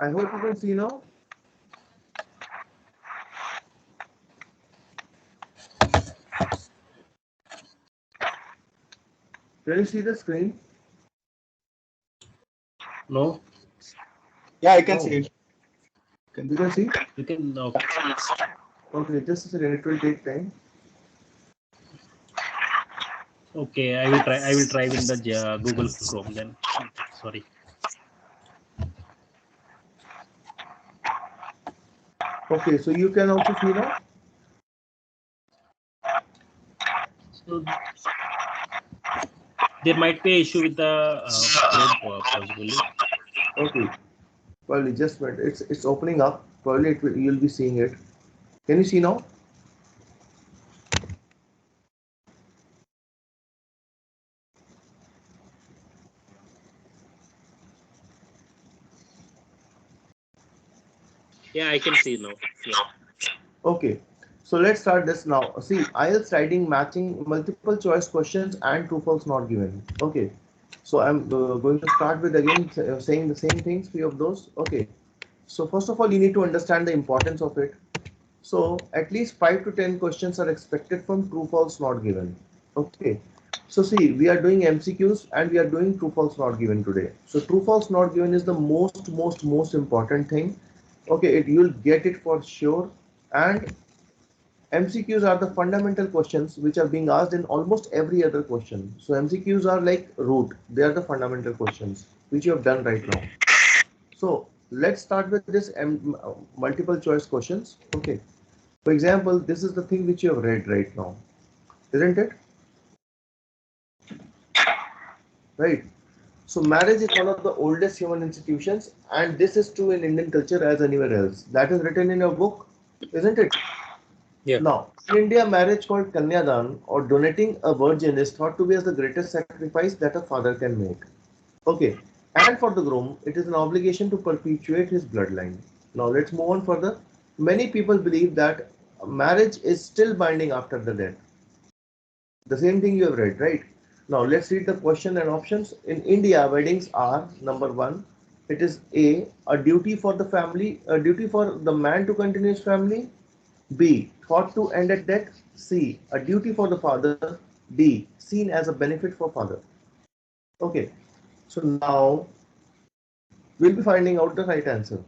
I hope you can see now. Can you see the screen? No, Yeah, I can No. see it. You can see? you can. Okay, just a second. It will take time. Okay, I will try. I will try with the Google Chrome then. Sorry. Okay, so you can also see now. So there might be an issue with the Chrome possibly. Okay. Probably just wait. It's opening up. Probably it will, you'll be seeing it. Can you see now? Yeah, I can see now. Yeah. Okay. So let's start this now. See, IELTS writing matching multiple choice questions and true false not given. Okay. So I'm going to start with again saying the same things, few of those. Okay. So first of all, you need to understand the importance of it. So at least 5 to 10 questions are expected from true false not given. Okay. So see, we are doing MCQs and we are doing true false not given today. So true false not given is the most important thing. Okay, you'll get it for sure. And MCQs are the fundamental questions which are being asked in almost every other question. So MCQs are like root. They are the fundamental questions which you have done right now. So let's start with this multiple choice questions. Okay. For example, this is the thing which you have read right now, isn't it? Right. So marriage is one of the oldest human institutions, and this is true in Indian culture as anywhere else. That is written in your book, isn't it? Yeah. Now, in India, marriage called Kanyadan or donating a virgin is thought to be as the greatest sacrifice that a father can make. Okay. And for the groom, it is an obligation to perpetuate his bloodline. Now, let's move on further. Many people believe that marriage is still binding after the death. The same thing you have read, right? Now let's read the question and options. In India, weddings are number one. It is a duty for the family, a duty for the man to continue his family. B, thought to end at death. C, a duty for the father. D, seen as a benefit for father. Okay, so now we'll be finding out the right answer.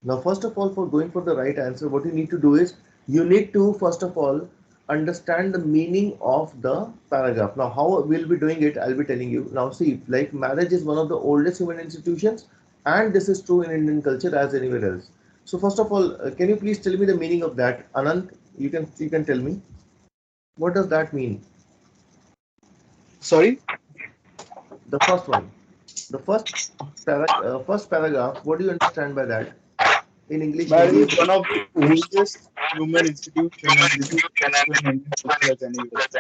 Now, first of all, for going for the right answer, what you need to do is you need to first of all understand the meaning of the paragraph. Now, how we'll be doing it, I'll be telling you. Now, see, like marriage is one of the oldest human institutions, and this is true in Indian culture as anywhere else. So, first of all, can you please tell me the meaning of that, Anand? You can tell me what does that mean? Sorry. The first one, the first paragraph. What do you understand by that in English, Marriage Hindi? is one of the oldest human institution and this is true in Indian culture as anywhere else.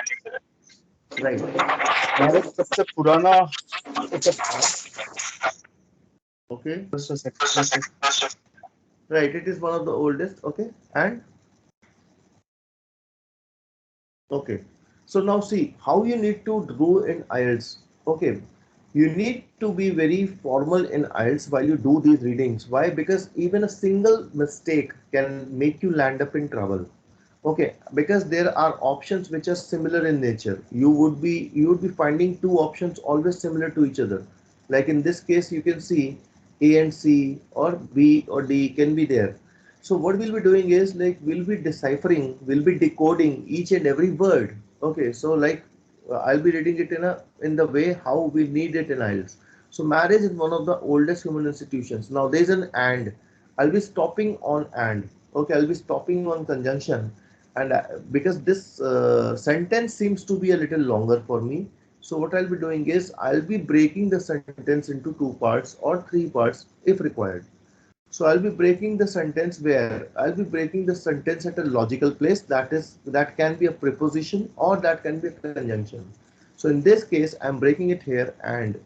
Right. Bharat सबसे पुराना अच्छा Okay. just a second just a second. Right, it is one of the oldest. Okay, and okay. So now see how you need to do in IELTS. Okay, you need to be very formal in IELTS while you do these readings. Why? Because even a single mistake can make you land up in trouble. Okay, because there are options which are similar in nature. You would be finding two options always similar to each other. Like in this case, you can see A and C or B or D can be there. So what we'll be doing is like we'll be deciphering, we'll be decoding each and every word. Okay, so like I'll be reading it in the way how we need it in IELTS. So marriage is one of the oldest human institutions. Now there's an and. I'll be stopping on and. Okay, I'll be stopping on conjunction, and because this sentence seems to be a little longer for me. So what I'll be doing is I'll be breaking the sentence into two parts or three parts if required. So I'll be breaking the sentence where I'll be breaking the sentence at a logical place, that can be a preposition or that can be a conjunction. So in this case, I'm breaking it here and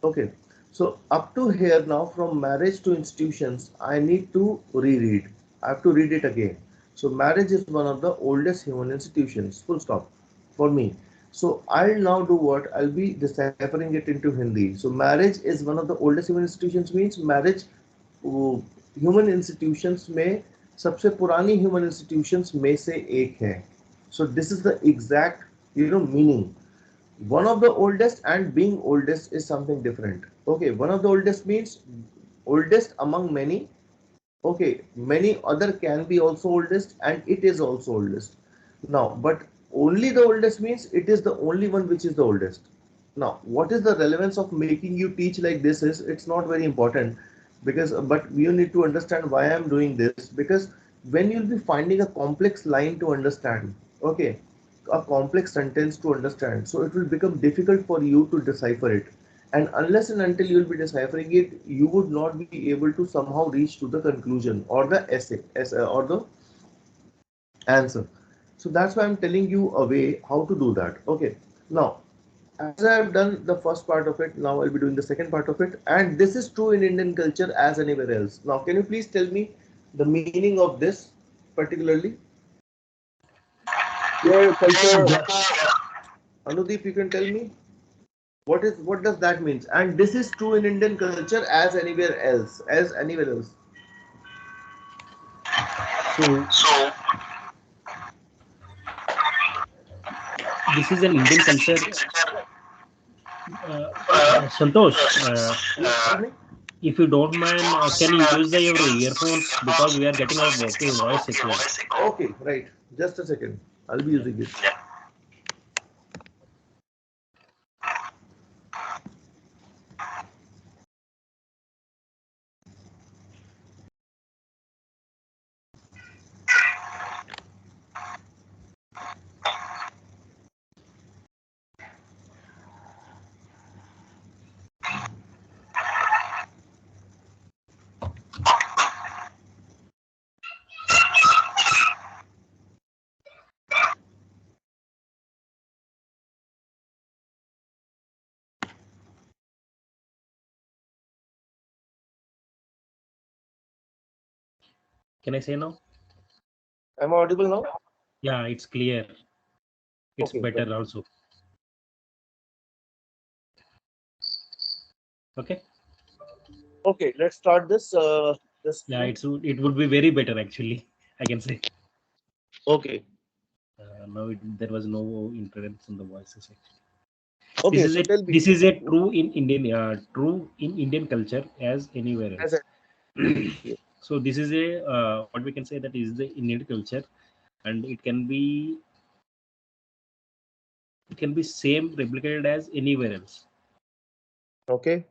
okay. So up to here now, from marriage to institutions, I need to reread. I have to read it again. So marriage is one of the oldest human institutions. Full stop for me. So I'll now do what? I'll be deciphering it into Hindi. So marriage is one of the oldest human institutions means marriage human institutions में सबसे पुरानी human institutions में से एक है. So this is the exact meaning. One of the oldest, and being oldest is something different. Okay, one of the oldest means oldest among many. Okay, many other can be also oldest, and it is also oldest. Now, but only the oldest means it is the only one which is the oldest. Now, what is the relevance of making you teach like this is it's not very important, because but you need to understand why I am doing this, because when you'll be finding a complex line to understand, okay, a complex sentence to understand, so it will become difficult for you to decipher it. And unless and until you will be deciphering it, you would not be able to somehow reach to the conclusion or the essay or the answer. So that's why I'm telling you a way how to do that. Okay, now as I have done the first part of it, now I'll be doing the second part of it, and this is true in Indian culture as anywhere else. Now can you please tell me the meaning of this particularly? Yeah, culture. Yeah. Anudeep, you can tell me what does that mean? And this is true in Indian culture as anywhere else, as anywhere else. So this is an Indian culture. Santosh, Yes, tell me. if you don't mind, can you use your earphones because we are getting our voice echoing. Okay, right. Just a second. I'll be using it. Can I say now? Am I audible now? Yeah, it's clear. It's Okay, right. better also. Okay. Okay, let's start this. Just Yeah, it would be very better actually. I can say. okay. Now there was no interference in the voices actually. This Okay, is so a tell me. this is a true in Indian culture as anywhere As else. yeah. So this is a what we can say that is the Indian culture, and it can be same replicated as anywhere else. Okay,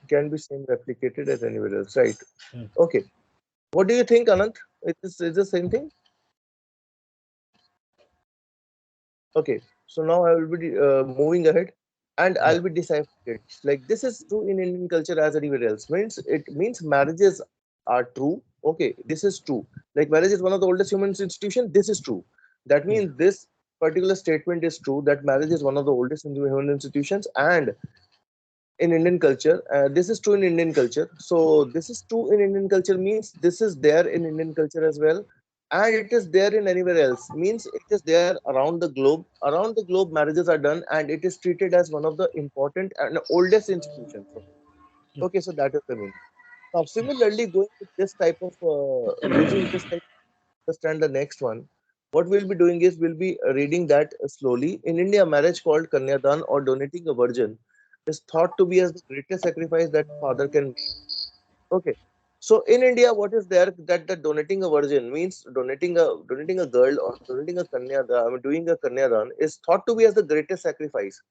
can be same replicated as anywhere else, right? Hmm. Okay. What do you think, Anant? Is the same thing? Okay. So now I will be moving ahead, and Yeah. I'll be deciphering it. Like this is true in Indian culture as anywhere else. Means it means marriages are true. Okay, this is true. Like marriage is one of the oldest human institution. This is true. That Yeah. means this particular statement is true. That marriage is one of the oldest human institutions, and in Indian culture. This is true in Indian culture. So this is true in Indian culture means this is there in Indian culture as well, and it is there in anywhere else. Means it is there around the globe. Around the globe, marriages are done, and it is treated as one of the important and oldest institutions. Yeah. Okay, so that is the meaning. Now, similarly, going with this type of using this type to understand the next one, what we'll be doing is we'll be reading that slowly. In India, marriage called Kanyadan or donating a virgin is thought to be as the greatest sacrifice that father can make. Okay. So in India, what is there that the donating a virgin means donating a girl or donating a kanyadan, I mean, doing a kanyadan is thought to be as the greatest sacrifice.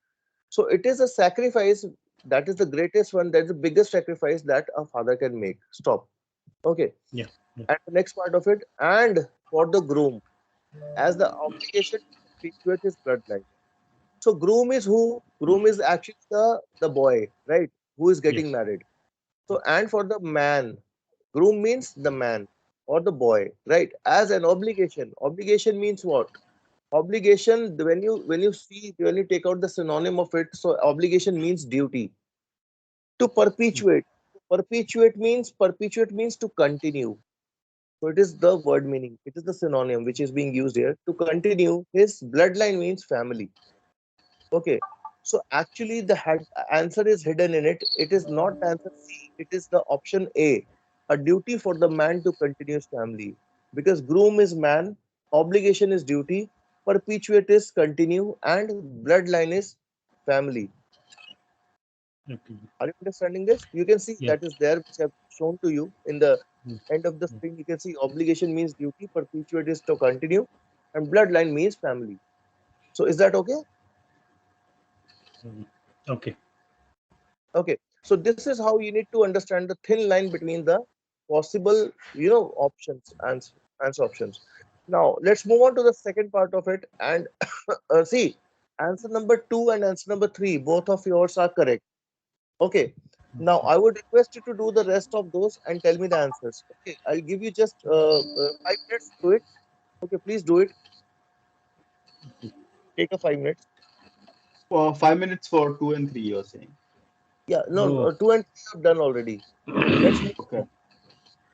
So it is a sacrifice that is the greatest one, that is the biggest sacrifice that a father can make. Stop. Okay. Yeah. Yeah. And the next part of it, and for the groom, as the obligation to perpetuate his bloodline. So groom is who? Groom is actually the boy, right? Who is getting Yes. married. So and for the man, groom means the man or the boy, right? As an obligation. Obligation means what? Obligation, when you take out the synonym of it, so obligation means duty. To perpetuate. Perpetuate means to continue. So it is the word meaning. It is the synonym which is being used here. To continue, his bloodline means family. Okay. So actually, the answer is hidden in it. It is not the answer C. It is the option A. a duty for the man to continue his family. Because groom is man, obligation is duty, perpetuate is continue, and bloodline is family. Okay. Are you understanding this? You can see Yeah. that is there, which I have shown to you in the Mm, end of the mm, screen. You can see obligation means duty, perpetuate is to continue, and bloodline means family. So is that okay? mm. Okay. Okay. So this is how you need to understand the thin line between the possible, options and answer options. Now let's move on to the second part of it and see answer number two and answer number three. Both of yours are correct. Okay. Now I would request you to do the rest of those and tell me the answers. Okay. I'll give you just 5 minutes to do it. Okay. Please do it. Take a 5 minutes. For 5 minutes for 2 and 3, you're saying. Yeah. No. Oh. Two and three I've done already. Let's move. Okay.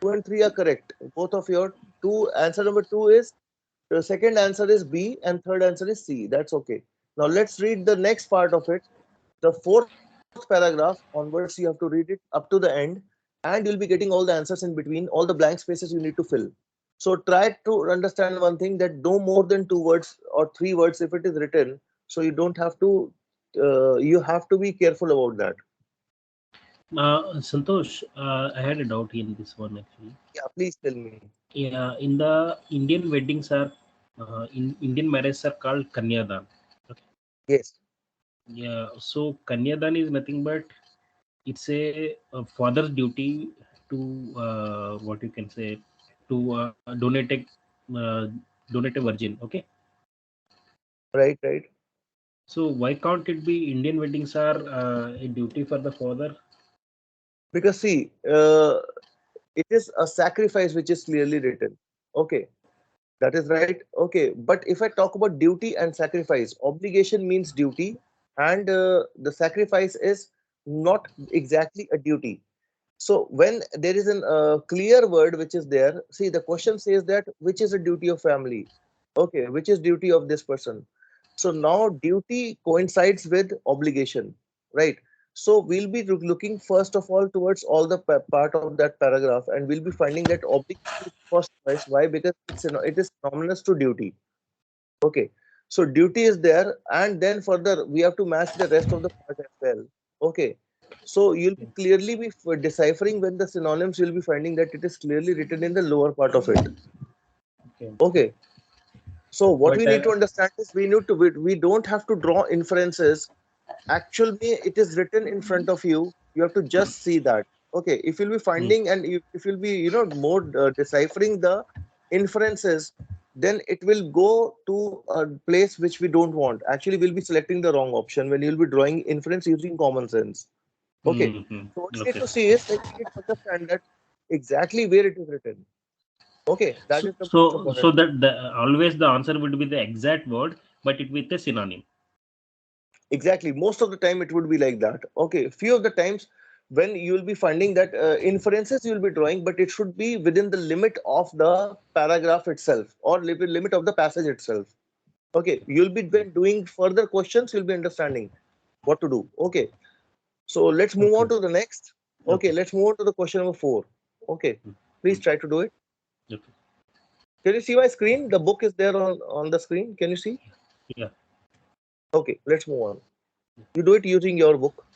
Two and three are correct. Both of your two answer number two is the second answer is B and third answer is C. That's okay. Now let's read the next part of it. The fourth paragraph onwards, you have to read it up to the end, and you'll be getting all the answers in between, all the blank spaces you need to fill. So try to understand one thing that no more than 2 words or 3 words if it is written. So you don't have to, you have to be careful about that. Santosh, I had a doubt in this one actually. Yeah, please tell me. Yeah, in the Indian weddings are in Indian marriages are called Kanyadan. Okay. Yes, Yeah, so Kanyadan is nothing but it's a father's duty to what you can say to uh, donate a virgin. Okay. right, right. So why can't it be Indian weddings are a duty for the father? Because see, it is a sacrifice which is clearly written. Okay, that is right. Okay, but if I talk about duty and sacrifice, obligation means duty, and the sacrifice is not exactly a duty. So when there is a clear word which is there, see the question says that which is a duty of family. Okay, which is duty of this person. So now duty coincides with obligation, right? So we'll be looking first of all towards all the part of that paragraph, and we'll be finding that obligation is first choice. Why? Because it is synonymous to duty. Okay, so duty is there, and then further we have to match the rest of the part as well. Okay, so you'll be clearly be deciphering when the synonyms you'll be finding that it is clearly written in the lower part of it. Okay. Okay, so what we But need to understand is we don't have to draw inferences. Actually, it is written in front of you. You have to just see that. Okay, if you'll be hmm, finding and if you'll be more deciphering the inferences, then it will go to a place which we don't want. Actually, we'll be selecting the wrong option when you'll be drawing inference using common sense. Okay, hmm, hmm. so what you need Okay. to see is that you need to understand that exactly where it is written. Okay, that So is the most so important thing. that always the answer would be the exact word, but it with a synonym. Exactly. Most of the time it would be like that. Okay. Few of the times when you will be finding that inferences you will be drawing, but it should be within the limit of the paragraph itself or limit of the passage itself. Okay. You'll be when doing further questions, you'll be understanding what to do. Okay. So let's move on Okay. to the next. Okay. Okay. Let's move on to the question number four. Okay. Hmm, Please hmm. try to do it. Okay. Can you see my screen? The book is there on the screen. Can you see? Yeah. Okay. Let's move on. You do it using your book.